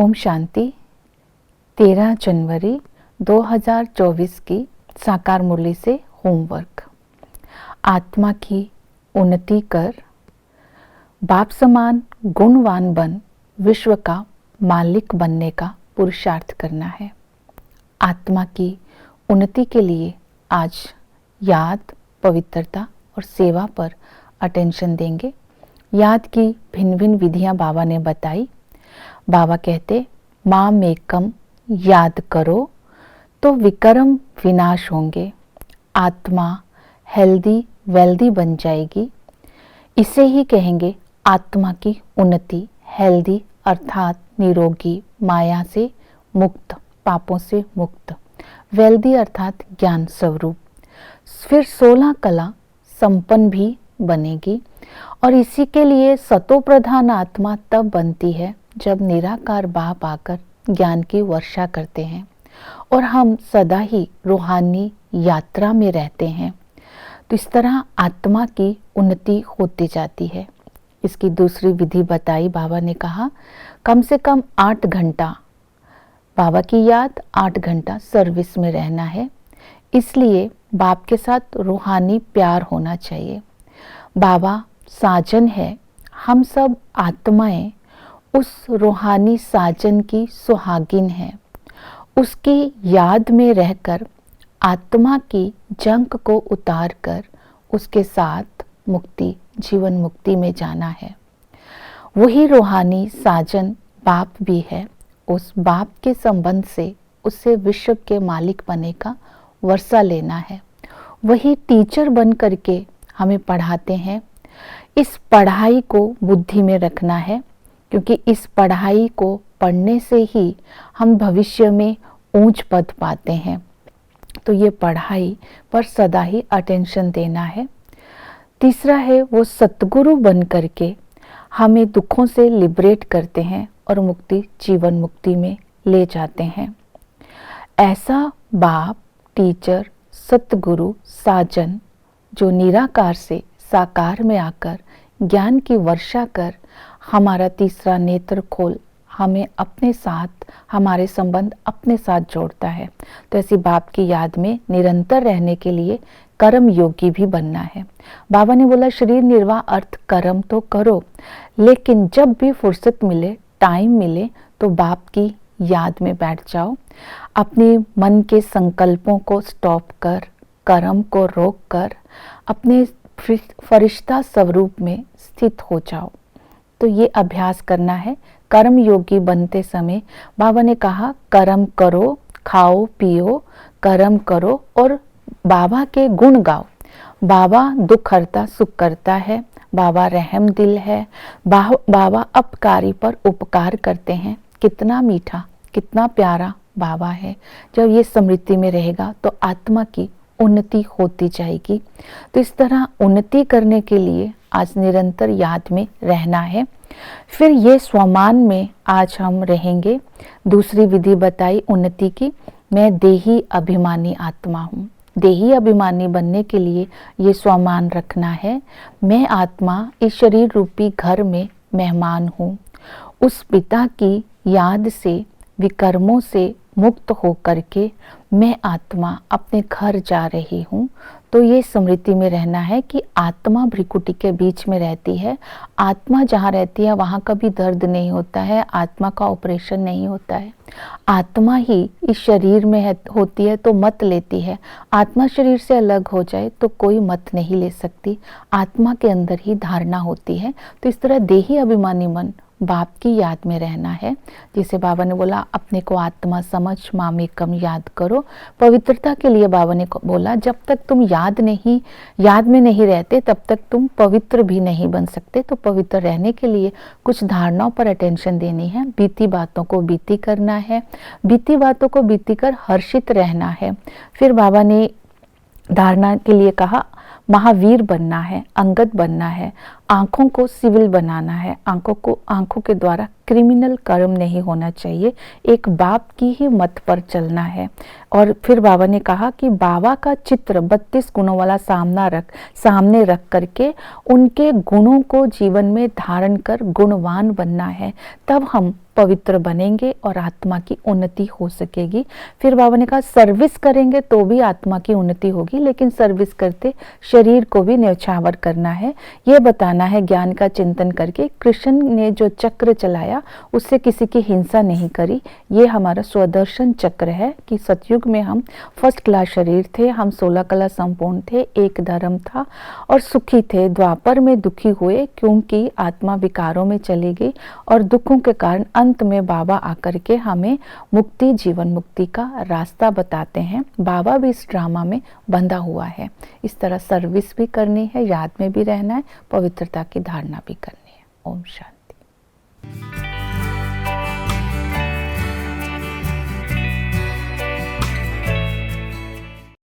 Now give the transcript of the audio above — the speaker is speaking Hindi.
ओम शांति। 13 जनवरी 2024 की साकार मुरली से होमवर्क। आत्मा की उन्नति कर, बाप समान गुणवान बन विश्व का मालिक बनने का पुरुषार्थ करना है। आत्मा की उन्नति के लिए आज याद, पवित्रता और सेवा पर अटेंशन देंगे। याद की भिन्न भिन्न विधियां बाबा ने बताई। बाबा कहते, माम एकम याद करो तो विकर्म विनाश होंगे, आत्मा हेल्दी वेल्दी बन जाएगी। इसे ही कहेंगे आत्मा की उन्नति। हेल्दी अर्थात निरोगी, माया से मुक्त, पापों से मुक्त। वेल्दी अर्थात ज्ञान स्वरूप। फिर 16 कला संपन्न भी बनेगी। और इसी के लिए सतो प्रधान आत्मा तब बनती है जब निराकार बाप आकर ज्ञान की वर्षा करते हैं और हम सदा ही रूहानी यात्रा में रहते हैं। तो इस तरह आत्मा की उन्नति होती जाती है। इसकी दूसरी विधि बताई बाबा ने कहा, कम से कम 8 घंटा बाबा की याद, 8 घंटा सर्विस में रहना है। इसलिए बाप के साथ रूहानी प्यार होना चाहिए। बाबा साजन है, हम सब आत्माएं उस रूहानी साजन की सुहागिन हैं। उसकी याद में रहकर आत्मा की जंक को उतार कर उसके साथ मुक्ति, जीवन मुक्ति में जाना है। वही रूहानी साजन बाप भी है। उस बाप के संबंध से उससे विश्व के मालिक बनने का वर्षा लेना है। वही टीचर बन करके हमें पढ़ाते हैं। इस पढ़ाई को बुद्धि में रखना है, क्योंकि इस पढ़ाई को पढ़ने से ही हम भविष्य में ऊंच पद पाते हैं। तो ये पढ़ाई पर सदा ही अटेंशन देना है। तीसरा है वो सतगुरु बन करके हमें दुखों से लिबरेट करते हैं और मुक्ति, जीवन मुक्ति में ले जाते हैं। ऐसा बाप, टीचर, सतगुरु, साजन जो निराकार से साकार में आकर ज्ञान की वर्षा कर हमारा तीसरा नेत्र खोल हमें अपने साथ, हमारे संबंध अपने साथ जोड़ता है। तो ऐसी बाप की याद में निरंतर रहने के लिए कर्म योगी भी बनना है। बाबा ने बोला, शरीर निर्वाह अर्थ कर्म तो करो, लेकिन जब भी फुर्सत मिले, टाइम मिले, तो बाप की याद में बैठ जाओ। अपने मन के संकल्पों को स्टॉप कर, कर्म को रोक कर अपने फरिश्ता स्वरूप में स्थित हो जाओ। तो ये अभ्यास करना है। कर्म योगी बनते समय बाबा ने कहा, कर्म करो, खाओ पियो, कर्म करो और बाबा के गुण गाओ। बाबा दुख हरता सुख करता है, बाबा रहम दिल है, बाबा अपकारी पर उपकार करते हैं। कितना मीठा, कितना प्यारा बाबा है। जब ये स्मृति में रहेगा तो आत्मा की उन्नति होती जाएगी। तो इस तरह उन्नति करने के लिए आज निरंतर याद में रहना है। फिर ये स्वमान में आज हम रहेंगे। दूसरी विधि बताई उन्नति की, मैं देही अभिमानी आत्मा हूँ। देही अभिमानी बनने के लिए ये स्वमान रखना है। मैं आत्मा इस शरीर रूपी घर में मेहमान हूँ। उस पिता की याद से, विकर्मों से मुक्त हो करके मैं आत्मा अपने घर जा रही हूँ। तो ये स्मृति में रहना है कि आत्मा भ्रिकुटी के बीच में रहती है। आत्मा जहाँ रहती है वहाँ कभी दर्द नहीं होता है, आत्मा का ऑपरेशन नहीं होता है। आत्मा ही इस शरीर में होती है तो मत लेती है। आत्मा शरीर से अलग हो जाए तो कोई मत नहीं ले सकती। आत्मा के अंदर ही धारणा होती है। तो इस तरह देही अभिमानी मन बाप की याद में रहना है। जिसे बाबा ने बोला, अपने को आत्मा समझ, माम एकम याद करो। पवित्रता के लिए बाबा ने बोला, जब तक तुम याद में नहीं रहते तब तक तुम पवित्र भी नहीं बन सकते। तो पवित्र रहने के लिए कुछ धारणाओं पर अटेंशन देनी है। बीती बातों को बीती करना है, बीती बातों को बीती कर हर्षित रहना है। फिर बाबा ने धारणा के लिए कहा, महावीर बनना है, अंगद बनना है, आंखों को सिविल बनाना है, आंखों के द्वारा क्रिमिनल कर्म नहीं होना चाहिए, एक बाप की ही मत पर चलना है। और फिर बाबा ने कहा कि बाबा का चित्र 32 गुणों वाला सामने रख करके उनके गुणों को जीवन में धारण कर गुणवान बनना है। तब हम पवित्र बनेंगे और आत्मा की उन्नति हो सकेगी। फिर बाबा ने कहा सर्विस करेंगे तो भी आत्मा की उन्नति होगी, लेकिन सर्विस करते शरीर को भी न्यौछावर करना है, ये बताना है ज्ञान का चिंतन करके। कृष्ण ने जो चक्र चलाया उससे किसी की हिंसा नहीं करी, ये हमारा स्वदर्शन चक्र है कि सतयुग में हम फर्स्ट क्लास शरीर थे, हम 16 कला संपूर्ण थे, एक धर्म था और सुखी थे। द्वापर में दुखी हुए क्योंकि आत्मा विकारों में चली गई और दुखों के कारण अंत में बाबा आकर के हमें मुक्ति, जीवन मुक्ति का रास्ता बताते हैं। बाबा भी इस ड्रामा में बंधा हुआ है। इस तरह सर्विस भी करनी है, याद में भी रहना है, पवित्रता की धारणा भी करनी है। ओम शांति।